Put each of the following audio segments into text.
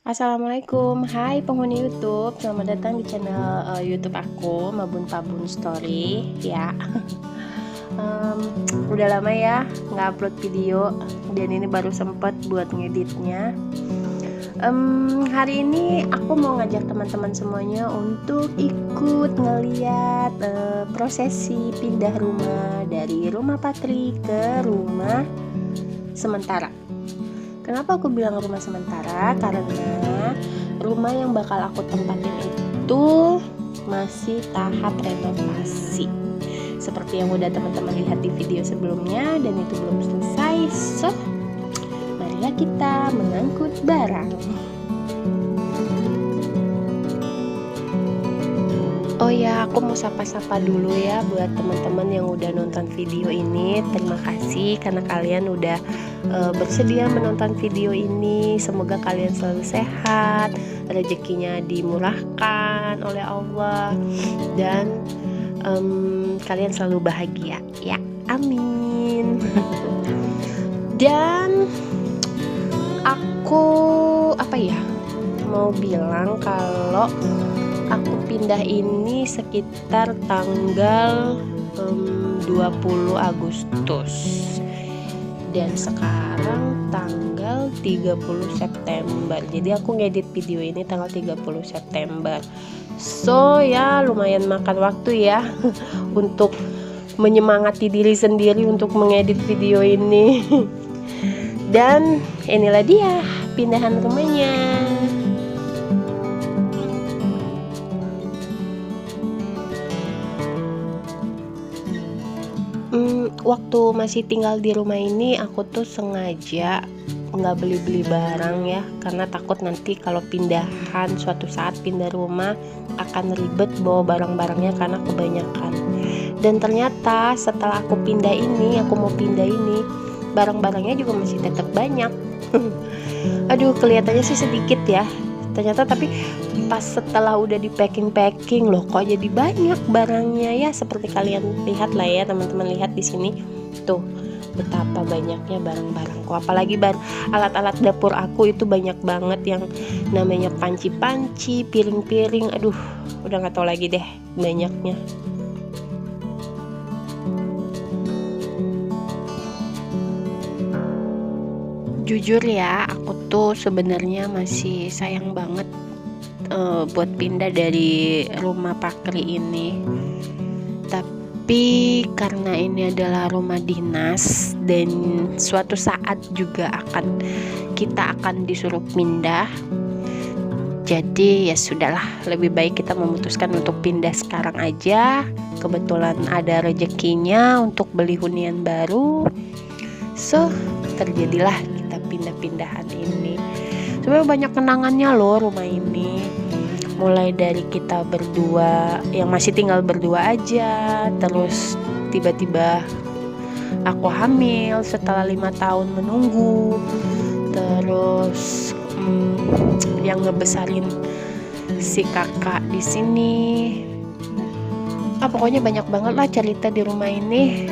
Assalamualaikum, hai penghuni YouTube, selamat datang di channel YouTube aku, Mabun Pabun Story ya. Udah lama ya nggak upload video dan ini baru sempet buat ngeditnya. Hari ini aku mau ngajak teman-teman semuanya untuk ikut ngeliat prosesi pindah rumah dari rumah Patri ke rumah sementara. Kenapa aku bilang rumah sementara? Karena rumah yang bakal aku tempatin itu masih tahap renovasi. Seperti yang udah teman-teman lihat di video sebelumnya, dan itu belum selesai. So, marilah kita mengangkut barang. Oh ya, aku mau sapa-sapa dulu ya buat teman-teman yang udah nonton video ini. Terima kasih karena kalian udah bersedia menonton video ini. Semoga kalian selalu sehat, rezekinya dimurahkan oleh Allah, dan kalian selalu bahagia ya. Amin. Dan aku mau bilang kalau aku pindah ini sekitar tanggal 20 Agustus dan sekarang tanggal 30 September. Jadi aku ngedit video ini tanggal 30 September. So ya lumayan makan waktu ya untuk menyemangati diri sendiri untuk mengedit video ini. Dan inilah dia pindahan rumahnya. Waktu masih tinggal di rumah ini aku tuh sengaja nggak beli-beli barang ya, karena takut nanti kalau pindahan suatu saat pindah rumah akan ribet bawa barang-barangnya karena kebanyakan. Dan ternyata setelah aku mau pindah ini, barang-barangnya juga masih tetap banyak. Aduh, kelihatannya sih sedikit ya ternyata, tapi pas setelah udah di packing loh kok jadi banyak barangnya ya. Seperti kalian lihat lah ya, teman-teman lihat di sini tuh betapa banyaknya barang-barangku. Apalagi alat-alat dapur aku itu banyak banget, yang namanya panci-panci, piring-piring, aduh udah nggak tahu lagi deh banyaknya. Jujur ya, aku tuh sebenarnya masih sayang banget buat pindah dari rumah Pakri ini. Tapi karena ini adalah rumah dinas dan suatu saat juga kita akan disuruh pindah, jadi ya sudahlah, lebih baik kita memutuskan untuk pindah sekarang aja. Kebetulan ada rezekinya untuk beli hunian baru, so terjadilah kita pindah-pindahan ini. Sebenarnya banyak kenangannya loh rumah ini, mulai dari kita berdua yang masih tinggal berdua aja, terus tiba-tiba aku hamil setelah 5 tahun menunggu, terus yang ngebesarin si kakak di sini. Pokoknya banyak banget lah cerita di rumah ini.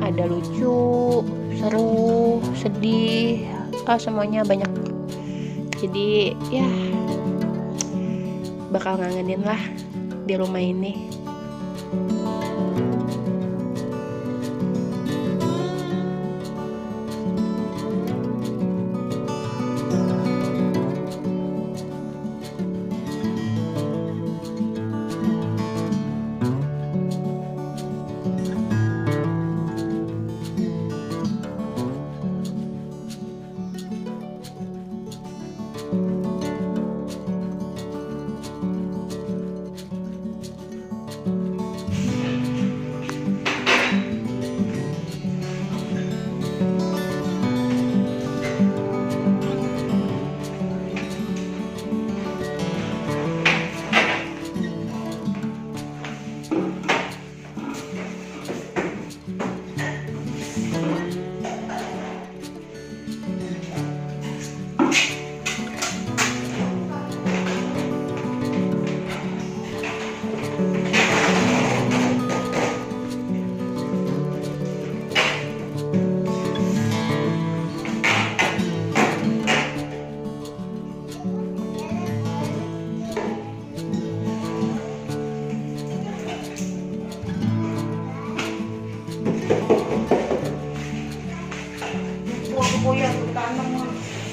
Ada lucu, seru, sedih, semuanya banyak. Jadi ya bakal ngangenin lah di rumah ini.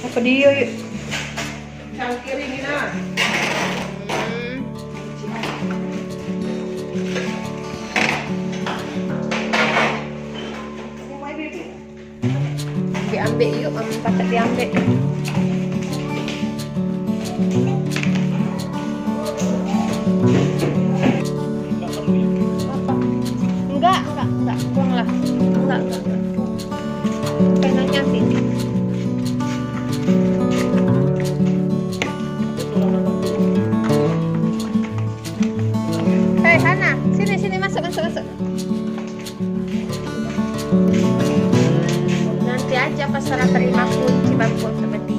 Apa dia yuk? Yang kiri ini nah. Diambil yuk, pakai diambil. Enggak, buanglah. Enggak. Penanya sih. Hei, Hana, sini masuk. Nanti aja pas serah terima kunci baru seperti.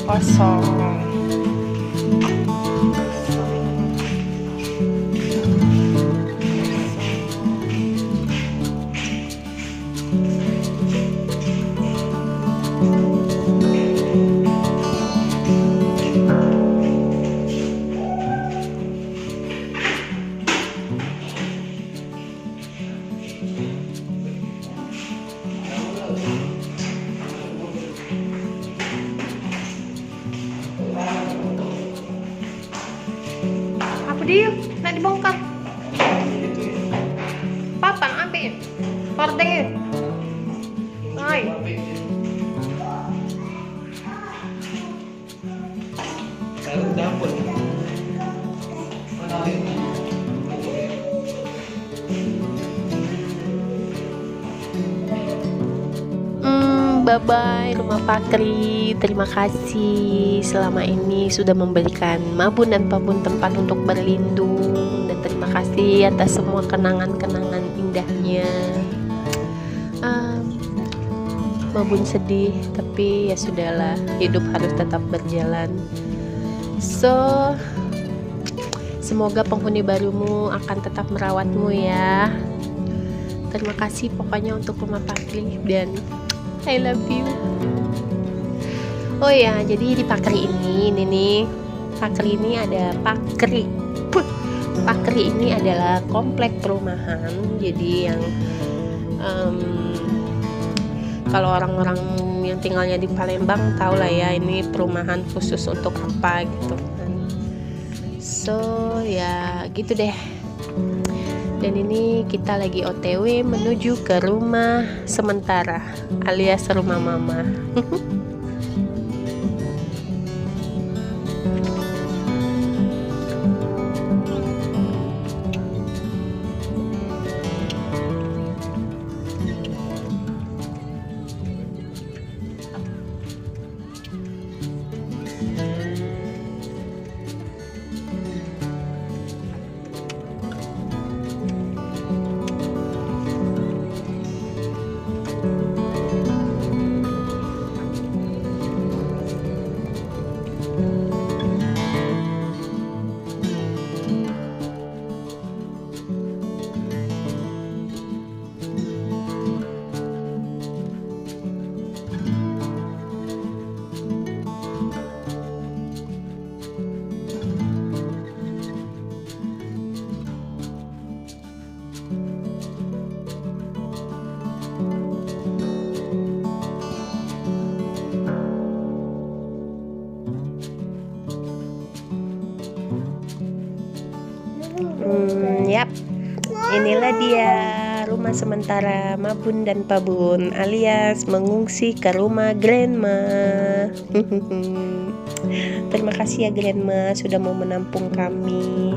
Kosong. Dia nak dibongkar. Papa ambil hordengnya. Hai. Taruh dapur. Bye-bye Rumah Pakri. Terima kasih selama ini sudah memberikan Mabun dan Papun tempat untuk berlindung. Dan terima kasih atas semua kenangan-kenangan indahnya. Mabun sedih, tapi ya sudahlah, hidup harus tetap berjalan. So, semoga penghuni barumu akan tetap merawatmu ya. Terima kasih pokoknya untuk Rumah Pakri dan I love you. Oh ya, jadi di Pakri ini nih, Pakri ini ada Pakri. Pakri ini adalah komplek perumahan. Jadi yang kalau orang-orang yang tinggalnya di Palembang tahu lah ya, ini perumahan khusus untuk apa gitu kan. So ya gitu deh. Dan ini kita lagi OTW menuju ke rumah sementara alias rumah mama. dia rumah sementara Mabun dan Pabun alias mengungsi ke rumah Grandma. Terima kasih ya Grandma sudah mau menampung kami.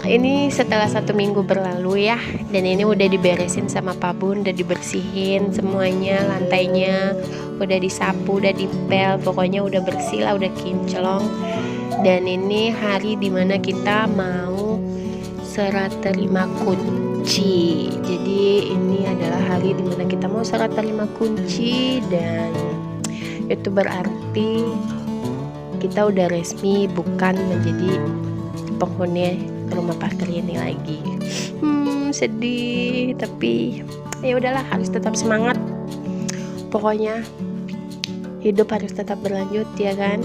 Ini setelah 1 minggu berlalu ya, dan ini udah diberesin sama Pabun, udah dibersihin semuanya, lantainya udah disapu, udah dipel, pokoknya udah bersih lah, udah kinclong. Dan ini hari dimana kita mau serah terima kunci. Jadi ini adalah hari dimana kita mau serah terima kunci, dan itu berarti kita udah resmi bukan menjadi penghuni rumah parkir ini lagi. Sedih, tapi ya udahlah, harus tetap semangat. Pokoknya hidup harus tetap berlanjut ya kan.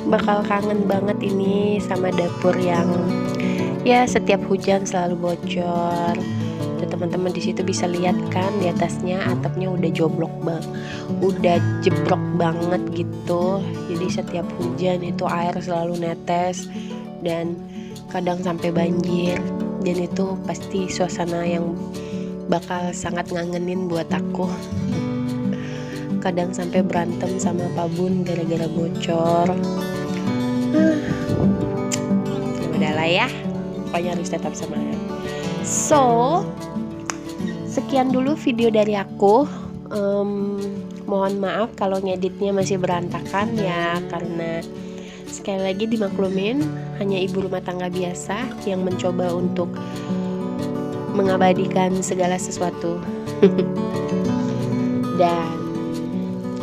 Bakal kangen banget ini sama dapur yang ya setiap hujan selalu bocor. Teman-teman di situ bisa lihat kan, di atasnya atapnya udah udah jebrok banget gitu. Jadi setiap hujan itu air selalu netes dan kadang sampai banjir. Dan itu pasti suasana yang bakal sangat ngangenin buat aku. Kadang sampai berantem sama Pabun gara-gara bocor. Ya udahlah ya, pokoknya harus tetap semangat. So, sekian dulu video dari aku. Mohon maaf kalau ngeditnya masih berantakan ya, karena sekali lagi dimaklumin, hanya ibu rumah tangga biasa yang mencoba untuk mengabadikan segala sesuatu. Dan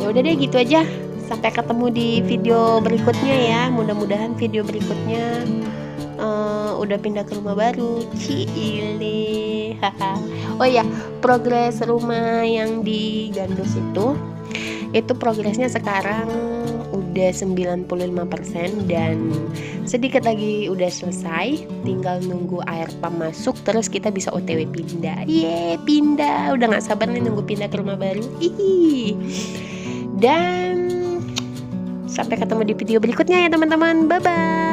ya udah deh, gitu aja. Sampai ketemu di video berikutnya ya. Mudah-mudahan video berikutnya udah pindah ke rumah baru. Ciile. Oh ya, progres rumah yang di Gandus itu progresnya sekarang udah 95% dan sedikit lagi udah selesai, tinggal nunggu air pump masuk, terus kita bisa OTW pindah. Pindah, udah gak sabar nih nunggu pindah ke rumah baru. Dan sampai ketemu di video berikutnya ya teman-teman, bye bye.